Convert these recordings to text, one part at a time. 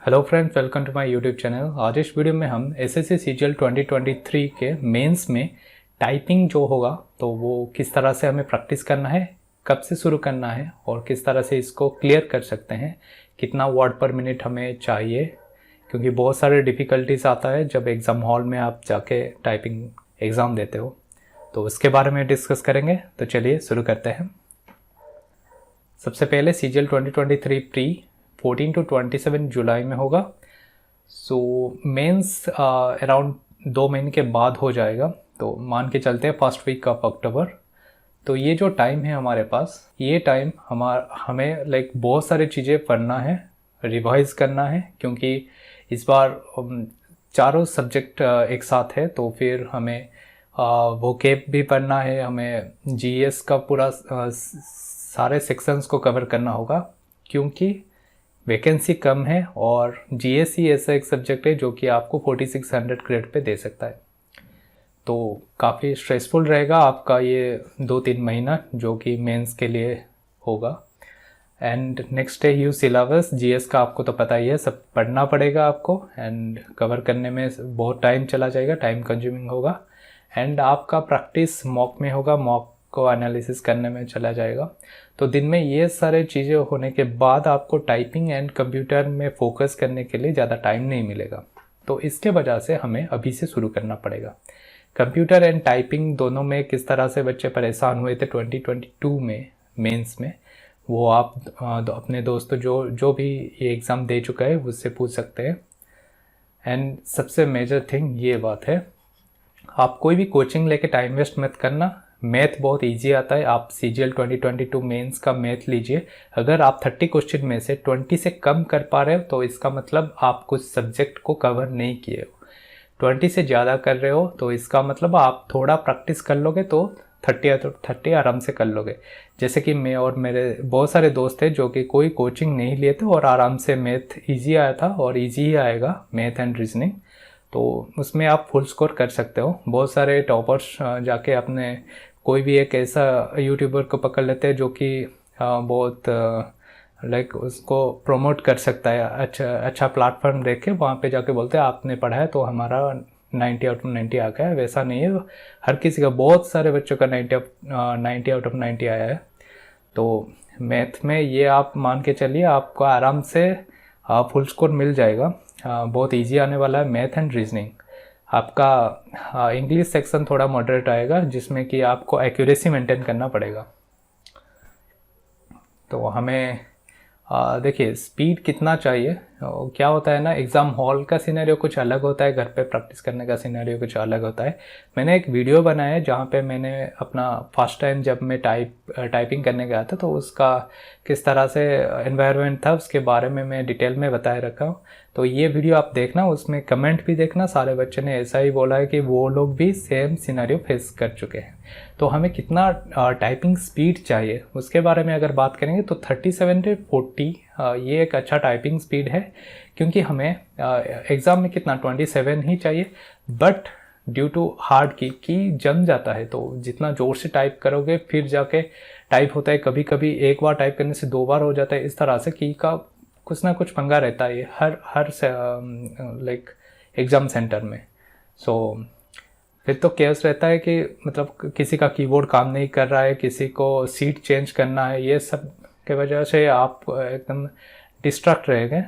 Hello friends, welcome to my YouTube channel. आज इस video में हम एसएससी सीजीएल 2023 के मेंस में टाइपिंग जो होगा तो वो किस तरह से हमें प्रैक्टिस करना है, कब से शुरू करना है और किस तरह से इसको क्लियर कर सकते हैं, कितना वर्ड पर मिनट हमें चाहिए, क्योंकि बहुत सारे डिफ़िकल्टीज आता है जब एग्ज़ाम हॉल में आप जाके टाइपिंग एग्ज़ाम देते हो। तो उसके बारे में डिस्कस करेंगे। तो चलिए शुरू करते हैं। सबसे पहले सीजीएल 2023 प्री 14 to 27 जुलाई में होगा। सो मेंस अराउंड 2 महीने के बाद हो जाएगा, तो मान के चलते हैं फर्स्ट वीक ऑफ अक्टूबर। तो ये जो टाइम है हमारे पास, ये टाइम हमें बहुत सारी चीज़ें पढ़ना है, रिवाइज करना है, क्योंकि इस बार चारों सब्जेक्ट एक साथ है। तो फिर हमें वोकेब भी पढ़ना है, हमें जीएस का पूरा सारे सेक्शंस को कवर करना होगा, क्योंकि वैकेंसी कम है और जीएसई ऐसा एक सब्जेक्ट है जो कि आपको 4600 क्रेडिट पे दे सकता है। तो काफ़ी स्ट्रेसफुल रहेगा आपका ये 2-3 महीना जो कि मेंस के लिए होगा। एंड नेक्स्ट है ह्यूज सिलेबस। जीएस का आपको तो पता ही है, सब पढ़ना पड़ेगा आपको एंड कवर करने में बहुत टाइम चला जाएगा, टाइम कंज्यूमिंग होगा। एंड आपका प्रैक्टिस मॉक में होगा, मॉक को एनालिसिस करने में चला जाएगा। तो दिन में ये सारे चीज़ें होने के बाद आपको टाइपिंग एंड कंप्यूटर में फोकस करने के लिए ज़्यादा टाइम नहीं मिलेगा। तो इसके वजह से हमें अभी से शुरू करना पड़ेगा। कंप्यूटर एंड टाइपिंग दोनों में किस तरह से बच्चे परेशान हुए थे 2022 में मेंस में, वो आप अपने दोस्तों जो भी ये एग्ज़ाम दे चुका है उससे पूछ सकते हैं। एंड सबसे मेजर थिंग ये बात है, आप कोई भी कोचिंग लेके टाइम वेस्ट मत करना। मैथ बहुत इजी आता है। आप सीजीएल 2022 मेंस का मैथ लीजिए। अगर आप 30 क्वेश्चन में से 20 से कम कर पा रहे हो तो इसका मतलब आप कुछ सब्जेक्ट को कवर नहीं किए हो। 20 से ज़्यादा कर रहे हो तो इसका मतलब आप थोड़ा प्रैक्टिस कर लोगे तो 30 आराम से कर लोगे। जैसे कि मैं और मेरे बहुत सारे दोस्त हैं जो कि कोई कोचिंग नहीं लिए थे और आराम से मैथ ईजी आया था और ईजी ही आएगा मैथ एंड रीजनिंग। तो उसमें आप फुल स्कोर कर सकते हो। बहुत सारे टॉपर्स जाके अपने कोई भी एक ऐसा यूट्यूबर को पकड़ लेते हैं जो कि बहुत उसको प्रमोट कर सकता है, अच्छा प्लेटफॉर्म देख के वहाँ पे जाके बोलते हैं आपने पढ़ा है तो हमारा 90 आउट ऑफ 90 आ गया है। वैसा नहीं है, हर किसी का, बहुत सारे बच्चों का 90 आउट ऑफ 90 आया है। तो मैथ में ये आप मान के चलिए आपको आराम से फुल स्कोर मिल जाएगा। बहुत इजी आने वाला है मैथ एंड रीजनिंग। आपका इंग्लिश सेक्शन थोड़ा मॉडरेट आएगा जिसमें कि आपको एक्यूरेसी मेंटेन करना पड़ेगा। तो हमें देखिए स्पीड कितना चाहिए। क्या होता है ना, एग्ज़ाम हॉल का सिनेरियो कुछ अलग होता है, घर पे प्रैक्टिस करने का सिनेरियो कुछ अलग होता है। मैंने एक वीडियो बनाया है जहाँ पे मैंने अपना फर्स्ट टाइम जब मैं टाइपिंग करने गया था तो उसका किस तरह से एनवायरनमेंट था उसके बारे में मैं डिटेल में बताए रखा हूँ। तो ये वीडियो आप देखना, उसमें कमेंट भी देखना। सारे बच्चे ने ऐसा ही बोला है कि वो लोग भी सेम सिनेरियो फेस कर चुके हैं। तो हमें कितना टाइपिंग स्पीड चाहिए उसके बारे में अगर बात करेंगे तो 37 से 40 ये एक अच्छा टाइपिंग स्पीड है, क्योंकि हमें एग्ज़ाम में कितना 27 ही चाहिए। बट ड्यू टू हार्ड की जम जाता है, तो जितना ज़ोर से टाइप करोगे फिर जाके टाइप होता है। कभी कभी एक बार टाइप करने से 2 बार हो जाता है। इस तरह से की का कुछ ना कुछ पंगा रहता है हर एग्ज़ाम सेंटर में। सो फिर तो केस रहता है कि मतलब किसी का कीबोर्ड काम नहीं कर रहा है, किसी को सीट चेंज करना है, ये सब के वजह से आप एकदम डिस्ट्रैक्ट रहेंगे।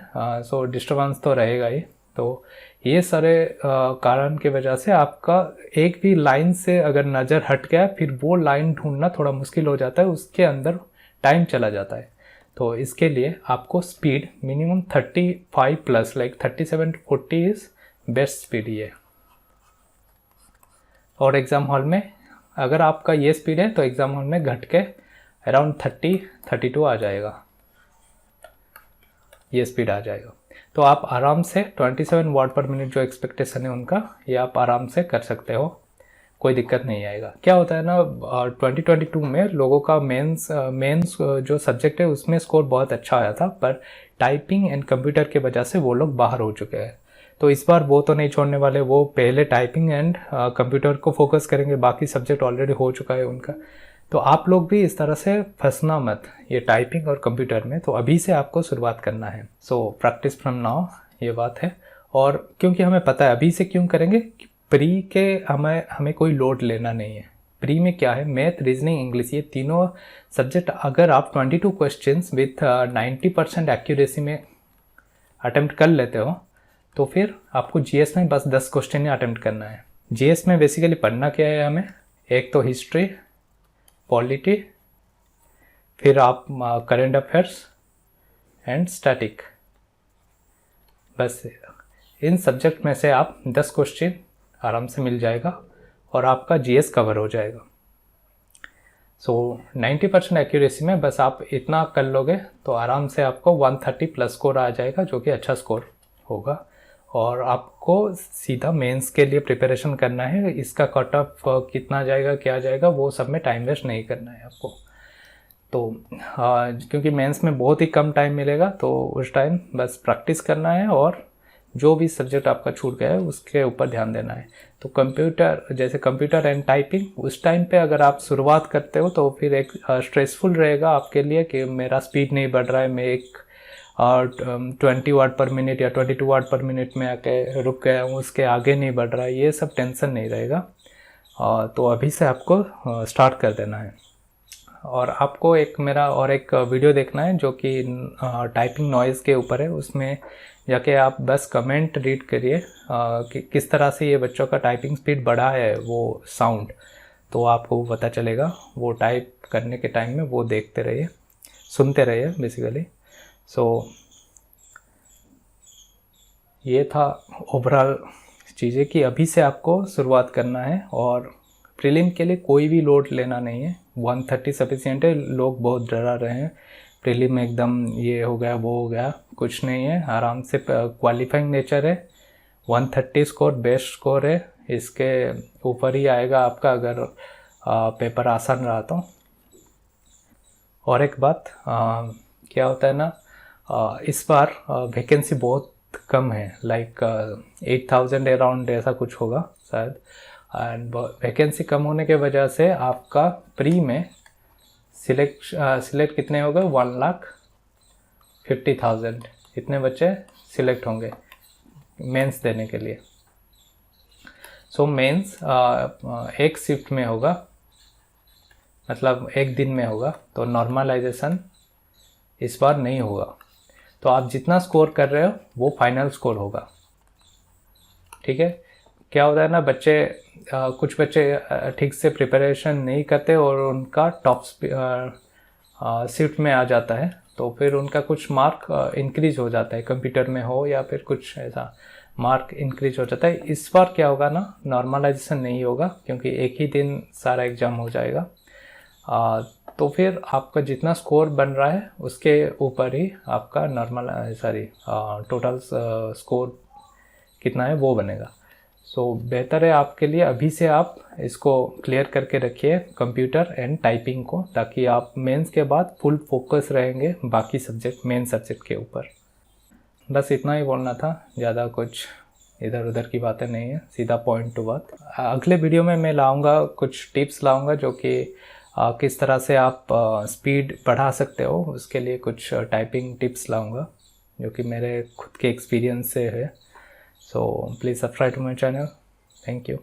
सो डिस्टर्बेंस तो रहेगा ही। तो ये सारे कारण की वजह से आपका एक भी लाइन से अगर नज़र हट गया फिर वो लाइन ढूंढना थोड़ा मुश्किल हो जाता है, उसके अंदर टाइम चला जाता है। तो इसके लिए आपको speed minimum 35 plus 37 to 40 is best speed ये। और एग्ज़ाम हॉल में अगर आपका ये स्पीड है तो एग्ज़ाम हॉल में घट के अराउंड 32 आ जाएगा, ये स्पीड आ जाएगा। तो आप आराम से 27 वर्ड पर मिनट जो एक्सपेक्टेशन है उनका, ये आप आराम से कर सकते हो, कोई दिक्कत नहीं आएगा। क्या होता है ना, 2022 में लोगों का मेंस जो सब्जेक्ट है उसमें स्कोर बहुत अच्छा आया था, पर टाइपिंग एंड कंप्यूटर के वजह से वो लोग बाहर हो चुके हैं। तो इस बार वो तो नहीं छोड़ने वाले, वो पहले टाइपिंग एंड कंप्यूटर को फोकस करेंगे, बाकी सब्जेक्ट ऑलरेडी हो चुका है उनका। तो आप लोग भी इस तरह से फंसना मत ये टाइपिंग और कंप्यूटर में। तो अभी से आपको शुरुआत करना है। सो प्रैक्टिस फ्रॉम नाउ, ये बात है। और क्योंकि हमें पता है अभी से क्यों करेंगे, प्री के हमें कोई लोड लेना नहीं है। प्री में क्या है, मैथ, रीजनिंग, इंग्लिश, ये तीनों सब्जेक्ट अगर आप 22 क्वेश्चंस विथ 90% एक्यूरेसी में अटेम्प्ट कर लेते हो तो फिर आपको जीएस में बस 10 क्वेश्चन ही अटेम्प्ट करना है। जीएस में बेसिकली पढ़ना क्या है हमें, एक तो हिस्ट्री, पॉलिटी, फिर आप करंट अफेयर्स एंड स्टैटिक, बस इन सब्जेक्ट में से आप 10 क्वेश्चन आराम से मिल जाएगा और आपका जीएस कवर हो जाएगा। सो 90% एक्यूरेसी में बस आप इतना कर लोगे तो आराम से आपको 130 प्लस स्कोर आ जाएगा, जो कि अच्छा स्कोर होगा। और आपको सीधा मेंस के लिए प्रिपरेशन करना है। इसका कट ऑफ कितना जाएगा, क्या जाएगा, वो सब में टाइम वेस्ट नहीं करना है आपको। तो क्योंकि मेंस में बहुत ही कम टाइम मिलेगा, तो उस टाइम बस प्रैक्टिस करना है और जो भी सब्जेक्ट आपका छूट गया है उसके ऊपर ध्यान देना है। तो कंप्यूटर, जैसे कंप्यूटर एंड टाइपिंग, उस टाइम पे अगर आप शुरुआत करते हो तो फिर एक स्ट्रेसफुल रहेगा आपके लिए कि मेरा स्पीड नहीं बढ़ रहा है, मैं एक 20 वर्ड पर मिनट या 22 वर्ड पर मिनट में आके रुक गया हूँ, उसके आगे नहीं बढ़ रहा है, ये सब टेंशन नहीं रहेगा। तो अभी से आपको स्टार्ट कर देना है। और आपको एक वीडियो देखना है जो कि टाइपिंग नॉइज़ के ऊपर है। उसमें जाके आप बस कमेंट रीड करिए कि किस तरह से ये बच्चों का टाइपिंग स्पीड बढ़ा है, वो साउंड, तो आपको पता चलेगा। वो टाइप करने के टाइम में वो देखते रहिए, सुनते रहिए बेसिकली। सो ये था ओवरऑल चीज़ें कि अभी से आपको शुरुआत करना है और प्रीलिम के लिए कोई भी लोड लेना नहीं है। 130 सफिशिएंट है। लोग बहुत डरा रहे हैं प्रीलिम में एकदम ये हो गया वो हो गया, कुछ नहीं है, आराम से क्वालिफाइंग नेचर है। 130 स्कोर बेस्ट स्कोर है, इसके ऊपर ही आएगा आपका अगर पेपर आसान रहा तो। और एक बात क्या होता है ना, इस बार वैकेंसी बहुत कम है, लाइक 8000 अराउंड ऐसा कुछ होगा शायद। एंड वैकेंसी कम होने के वजह से आपका प्री में सिलेक्ट कितने हो गए, 1,50,000 इतने बच्चे सिलेक्ट होंगे मेंस देने के लिए। सो मेंस एक शिफ्ट में होगा, मतलब एक दिन में होगा, तो नॉर्मलाइजेशन इस बार नहीं होगा। तो आप जितना स्कोर कर रहे हो वो फाइनल स्कोर होगा, ठीक है। क्या होता है ना, कुछ बच्चे ठीक से प्रिपरेशन नहीं करते और उनका टॉप शिफ्ट में आ जाता है, तो फिर उनका कुछ मार्क इंक्रीज हो जाता है, कंप्यूटर में हो या फिर कुछ ऐसा मार्क इंक्रीज हो जाता है। इस बार क्या होगा ना, नॉर्मलाइजेशन नहीं होगा क्योंकि एक ही दिन सारा एग्ज़ाम हो जाएगा। तो फिर आपका जितना स्कोर बन रहा है उसके ऊपर ही आपका टोटल स्कोर कितना है वो बनेगा। सो बेहतर है आपके लिए अभी से आप इसको क्लियर करके रखिए कंप्यूटर एंड टाइपिंग को, ताकि आप मेंस के बाद फुल फोकस रहेंगे बाकी सब्जेक्ट, मेन सब्जेक्ट के ऊपर। बस इतना ही बोलना था, ज़्यादा कुछ इधर उधर की बातें नहीं है, सीधा पॉइंट टू बात। अगले वीडियो में मैं लाऊंगा कुछ टिप्स लाऊंगा जो कि किस तरह से आप स्पीड बढ़ा सकते हो, उसके लिए कुछ टाइपिंग टिप्स लाऊंगा जो कि मेरे खुद के एक्सपीरियंस से है। So please subscribe to my channel. Thank you.